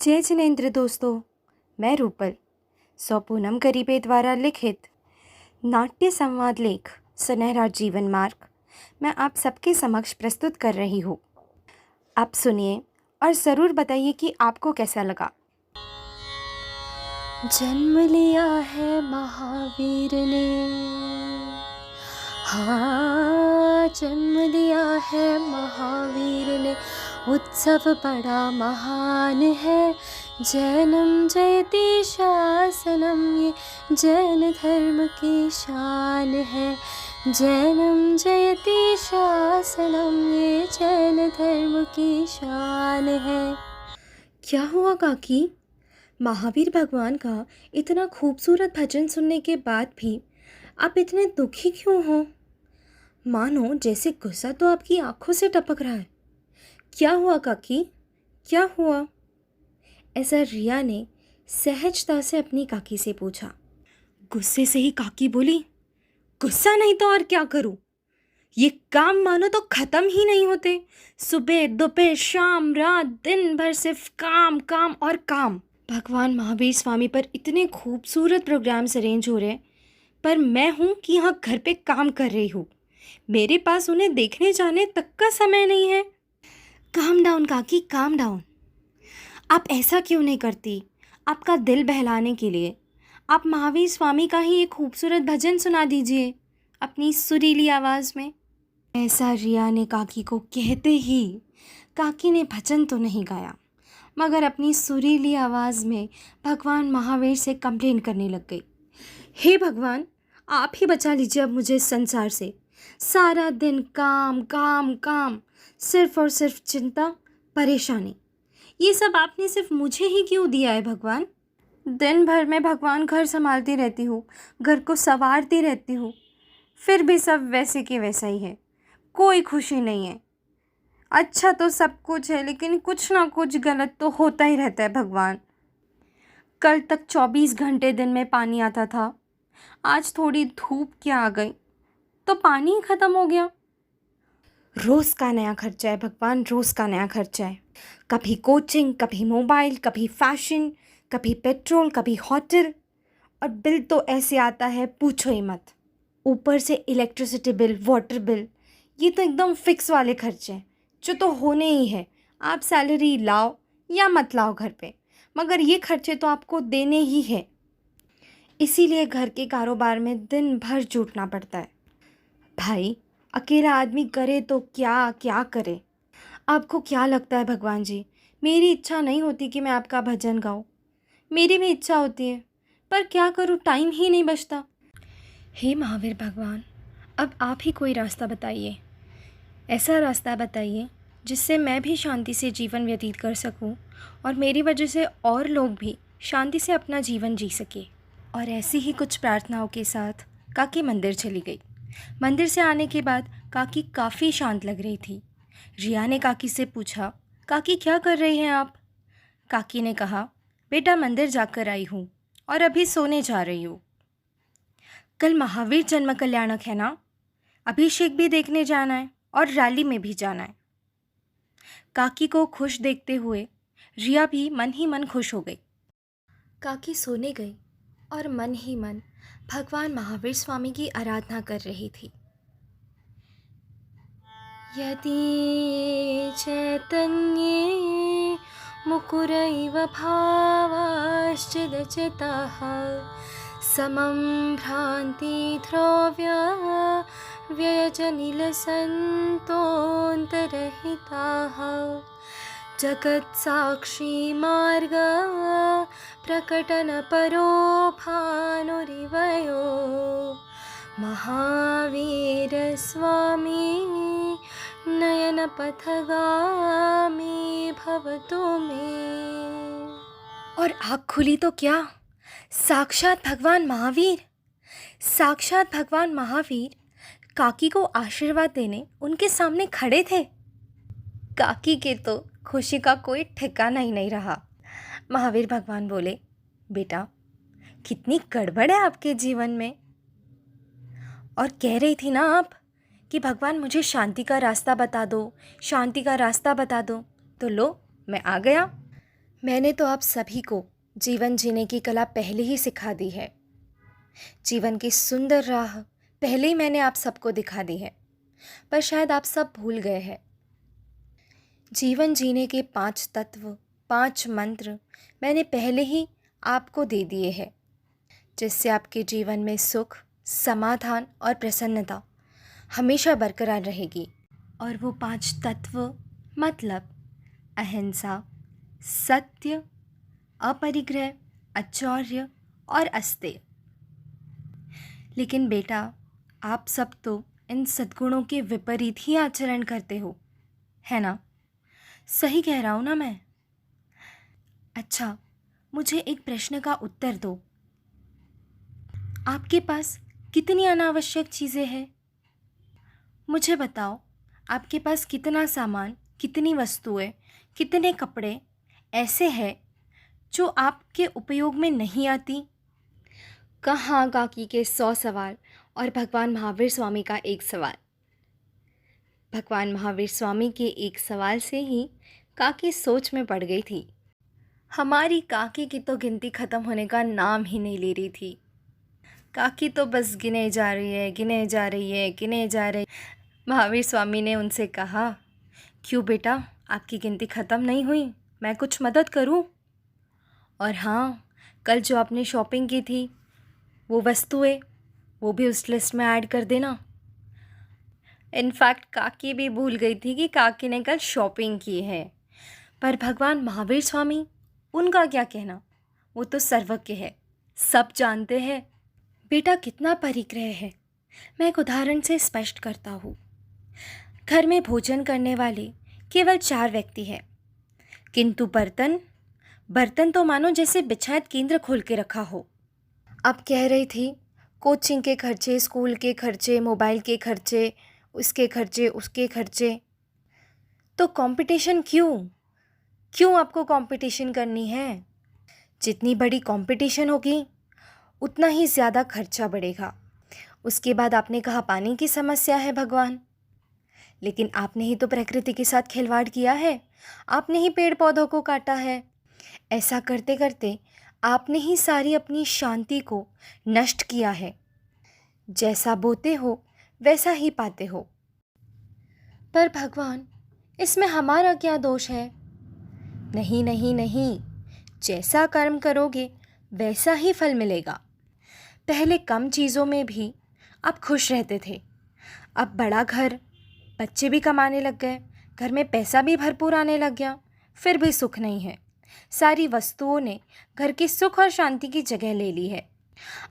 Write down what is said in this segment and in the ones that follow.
जय जिनेंद्र दोस्तों, मैं रूपल सौ पूनम करीबे द्वारा लिखित नाट्य संवाद लेख सुनहरा जीवन मार्ग मैं आप सबके समक्ष प्रस्तुत कर रही हूँ। आप सुनिए और ज़रूर बताइए कि आपको कैसा लगा। जन्म लिया है महावीर ने, हाँ जन्म लिया है महावीर ने, उत्सव बड़ा महान है। जैनम जयति शासनम, ये जैन धर्म की शान है। जैनम जयति शासनम, ये जैन धर्म की शान है। क्या हुआ काकी? महावीर भगवान का इतना खूबसूरत भजन सुनने के बाद भी आप इतने दुखी क्यों हो? मानो जैसे गुस्सा तो आपकी आंखों से टपक रहा है। क्या हुआ काकी, क्या हुआ? ऐसा रिया ने सहजता से अपनी काकी से पूछा। गुस्से से ही काकी बोली, गुस्सा नहीं तो और क्या करूं? ये काम मानो तो ख़त्म ही नहीं होते। सुबह दोपहर शाम रात दिन भर सिर्फ काम काम और काम। भगवान महावीर स्वामी पर इतने खूबसूरत प्रोग्राम्स अरेंज हो रहे हैं, पर मैं हूँ कि यहाँ घर पे काम कर रही हूँ। मेरे पास उन्हें देखने जाने तक का समय नहीं है। काम डाउन काकी, काम डाउन। आप ऐसा क्यों नहीं करती? आपका दिल बहलाने के लिए आप महावीर स्वामी का ही एक खूबसूरत भजन सुना दीजिए अपनी सुरीली आवाज़ में। ऐसा रिया ने काकी को कहते ही काकी ने भजन तो नहीं गाया, मगर अपनी सुरीली आवाज़ में भगवान महावीर से कंप्लेन करने लग गई। हे भगवान, आप ही बचा लीजिए अब मुझे इस संसार से। सारा दिन काम काम काम, सिर्फ और सिर्फ चिंता परेशानी। ये सब आपने सिर्फ मुझे ही क्यों दिया है भगवान? दिन भर में भगवान घर संभालती रहती हूँ, घर को संवारती रहती हूँ, फिर भी सब वैसे के वैसा ही है। कोई खुशी नहीं है। अच्छा तो सब कुछ है, लेकिन कुछ ना कुछ गलत तो होता ही रहता है भगवान। कल तक 24 घंटे दिन में पानी आता था, आज थोड़ी धूप क्या आ गई तो पानी ही ख़त्म हो गया। रोज़ का नया खर्चा है भगवान, रोज़ का नया खर्चा है। कभी कोचिंग, कभी मोबाइल, कभी फैशन, कभी पेट्रोल, कभी होटल, और बिल तो ऐसे आता है पूछो ही मत। ऊपर से इलेक्ट्रिसिटी बिल, वाटर बिल, ये तो एकदम फिक्स वाले खर्चे हैं जो तो होने ही है। आप सैलरी लाओ या मत लाओ घर पे, मगर ये खर्चे तो आपको देने ही है। इसीलिए घर के कारोबार में दिन भर जुटना पड़ता है। भाई, अकेला आदमी करे तो क्या क्या करे। आपको क्या लगता है भगवान जी, मेरी इच्छा नहीं होती कि मैं आपका भजन गाऊं? मेरी भी इच्छा होती है, पर क्या करूं, टाइम ही नहीं बचता। हे महावीर भगवान, अब आप ही कोई रास्ता बताइए। ऐसा रास्ता बताइए जिससे मैं भी शांति से जीवन व्यतीत कर सकूं और मेरी वजह से और लोग भी शांति से अपना जीवन जी सके। और ऐसी ही कुछ प्रार्थनाओं के साथ काकी मंदिर चली गई। मंदिर से आने के बाद काकी काफ़ी शांत लग रही थी। रिया ने काकी से पूछा, काकी क्या कर रही हैं आप? काकी ने कहा, बेटा मंदिर जाकर आई हूँ और अभी सोने जा रही हूँ। कल महावीर जन्म कल्याणक है ना, अभिषेक भी देखने जाना है और रैली में भी जाना है। काकी को खुश देखते हुए रिया भी मन ही मन खुश हो गई। काकी सोने गई और मन ही मन भगवान महावीर स्वामी की आराधना कर रही थी। यदि चैतन्ये मुकुरैव भावाश्चिदचिताः समं भ्रान्ति ध्रुव्या व्यजनिलसन्तोऽन्तरहिताः जगत्साक्षी मार्ग प्रकटनपरो भानुरिवयो महावीर स्वामी नयनपथगामी भवतु मे। और आँख खुली तो क्या, साक्षात भगवान महावीर, साक्षात भगवान महावीर काकी को आशीर्वाद देने उनके सामने खड़े थे। काकी के तो खुशी का कोई ठिकाना ही नहीं रहा। महावीर भगवान बोले, बेटा कितनी गड़बड़ है आपके जीवन में। और कह रही थी ना आप कि भगवान मुझे शांति का रास्ता बता दो, शांति का रास्ता बता दो, तो लो मैं आ गया। मैंने तो आप सभी को जीवन जीने की कला पहले ही सिखा दी है। जीवन की सुंदर राह पहले ही मैंने आप सबको दिखा दी है, पर शायद आप सब भूल गए हैं। जीवन जीने के 5 तत्व, 5 मंत्र मैंने पहले ही आपको दे दिए हैं, जिससे आपके जीवन में सुख, समाधान और प्रसन्नता हमेशा बरकरार रहेगी। और वो 5 तत्व मतलब अहिंसा, सत्य, अपरिग्रह, अचौर्य और अस्तेय। लेकिन बेटा, आप सब तो इन सद्गुणों के विपरीत ही आचरण करते हो, है ना? सही कह रहा हूँ ना मैं? अच्छा, मुझे एक प्रश्न का उत्तर दो। आपके पास कितनी अनावश्यक चीज़ें हैं? मुझे बताओ, आपके पास कितना सामान, कितनी वस्तुएं, कितने कपड़े ऐसे हैं जो आपके उपयोग में नहीं आती? कहाँ काकी के 100 सवाल और भगवान महावीर स्वामी का एक सवाल। भगवान महावीर स्वामी के एक सवाल से ही काकी सोच में पड़ गई थी। हमारी काकी की तो गिनती ख़त्म होने का नाम ही नहीं ले रही थी। काकी तो बस गिने जा रही है, गिने जा रही है, गिने जा रही। महावीर स्वामी ने उनसे कहा, क्यों बेटा, आपकी गिनती ख़त्म नहीं हुई? मैं कुछ मदद करूं? और हाँ, कल जो आपने शॉपिंग की थी, वो वस्तुएं, वो भी उस लिस्ट में ऐड कर देना। इनफैक्ट काकी भी भूल गई थी कि काकी ने कल शॉपिंग की है। पर भगवान महावीर स्वामी, उनका क्या कहना, वो तो सर्वज्ञ है, सब जानते हैं। बेटा, कितना परिग्रह है। मैं एक उदाहरण से स्पष्ट करता हूँ। घर में भोजन करने वाले केवल 4 व्यक्ति हैं, किंतु बर्तन तो मानो जैसे बिछायत केंद्र खोल के रखा हो। अब कह रही थी, कोचिंग के खर्चे, स्कूल के खर्चे, मोबाइल के खर्चे, उसके खर्चे, उसके खर्चे। तो कंपटीशन क्यों आपको कंपटीशन करनी है? जितनी बड़ी कंपटीशन होगी उतना ही ज़्यादा खर्चा बढ़ेगा। उसके बाद आपने कहा पानी की समस्या है भगवान, लेकिन आपने ही तो प्रकृति के साथ खिलवाड़ किया है, आपने ही पेड़ पौधों को काटा है। ऐसा करते करते आपने ही सारी अपनी शांति को नष्ट किया है। जैसा बोते हो वैसा ही पाते हो। पर भगवान, इसमें हमारा क्या दोष है? नहीं नहीं नहीं, जैसा कर्म करोगे वैसा ही फल मिलेगा। पहले कम चीज़ों में भी आप खुश रहते थे, अब बड़ा घर, बच्चे भी कमाने लग गए, घर में पैसा भी भरपूर आने लग गया, फिर भी सुख नहीं है। सारी वस्तुओं ने घर की सुख और शांति की जगह ले ली है।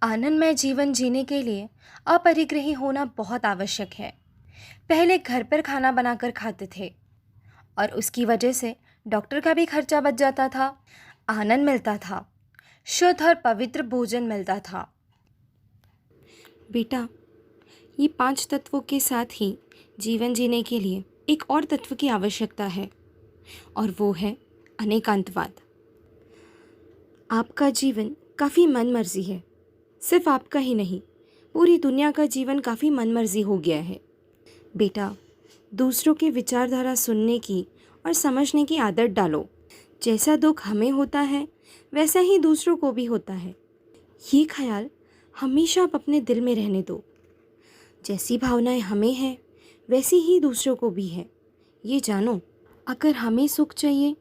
आनंदमय जीवन जीने के लिए अपरिग्रही होना बहुत आवश्यक है। पहले घर पर खाना बनाकर खाते थे और उसकी वजह से डॉक्टर का भी खर्चा बच जाता था, आनंद मिलता था, शुद्ध और पवित्र भोजन मिलता था। बेटा, ये 5 तत्वों के साथ ही जीवन जीने के लिए एक और तत्व की आवश्यकता है, और वो है अनेकांतवाद। आपका जीवन काफ़ी मनमर्जी है, सिर्फ आपका ही नहीं, पूरी दुनिया का जीवन काफ़ी मनमर्जी हो गया है। बेटा, दूसरों की विचारधारा सुनने की और समझने की आदत डालो। जैसा दुख हमें होता है वैसा ही दूसरों को भी होता है। ये ख्याल हमेशा आप अपने दिल में रहने दो। जैसी भावनाएं हमें हैं वैसी ही दूसरों को भी है। ये जानो, अगर हमें सुख चाहिए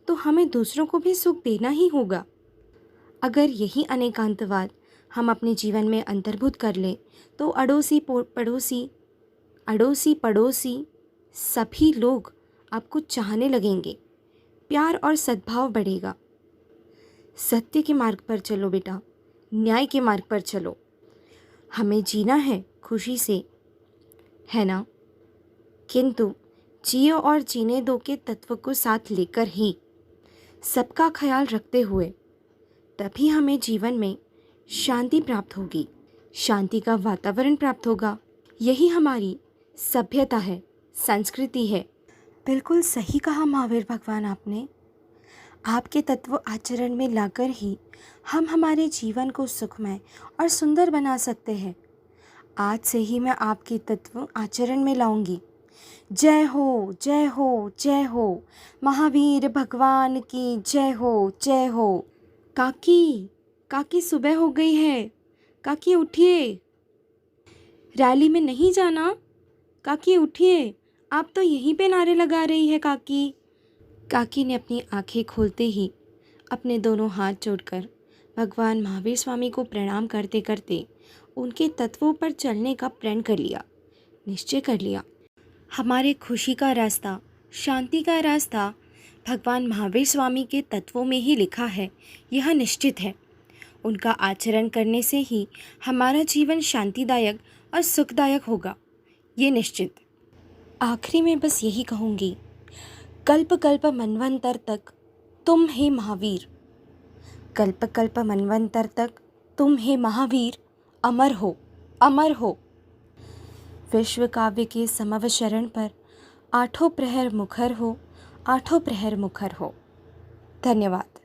तो हमें दूसरों को भी सुख देना ही होगा। अगर यही अनेकांतवाद हम अपने जीवन में अंतर्भूत कर लें तो अड़ोसी पड़ोसी सभी लोग आपको चाहने लगेंगे, प्यार और सद्भाव बढ़ेगा। सत्य के मार्ग पर चलो बेटा, न्याय के मार्ग पर चलो। हमें जीना है खुशी से, है ना? किंतु जियो और जीने दो के तत्व को साथ लेकर ही, सबका ख्याल रखते हुए, तभी हमें जीवन में शांति प्राप्त होगी, शांति का वातावरण प्राप्त होगा। यही हमारी सभ्यता है, संस्कृति है। बिल्कुल सही कहा महावीर भगवान आपने। आपके तत्व आचरण में लाकर ही हम हमारे जीवन को सुखमय और सुंदर बना सकते हैं। आज से ही मैं आपके तत्व आचरण में लाऊंगी। जय हो जय हो जय हो, महावीर भगवान की जय हो जय हो। काकी, काकी सुबह हो गई है, काकी उठिए। रैली में नहीं जाना? काकी उठिए, आप तो यहीं पे नारे लगा रही है काकी। काकी ने अपनी आंखें खोलते ही अपने दोनों हाथ जोड़कर भगवान महावीर स्वामी को प्रणाम करते करते उनके तत्वों पर चलने का प्रण कर लिया, निश्चय कर लिया। हमारे खुशी का रास्ता, शांति का रास्ता भगवान महावीर स्वामी के तत्वों में ही लिखा है, यह निश्चित है। उनका आचरण करने से ही हमारा जीवन शांतिदायक और सुखदायक होगा, ये निश्चित। आखिरी में बस यही कहूँगी, कल्प कल्प मनवंतर तक तुम हे महावीर, कल्प कल्प मनवंतर तक तुम हे महावीर, अमर हो, अमर हो। विश्व काव्य के समवशरण पर आठों प्रहर मुखर हो, आठों प्रहर मुखर हो। धन्यवाद।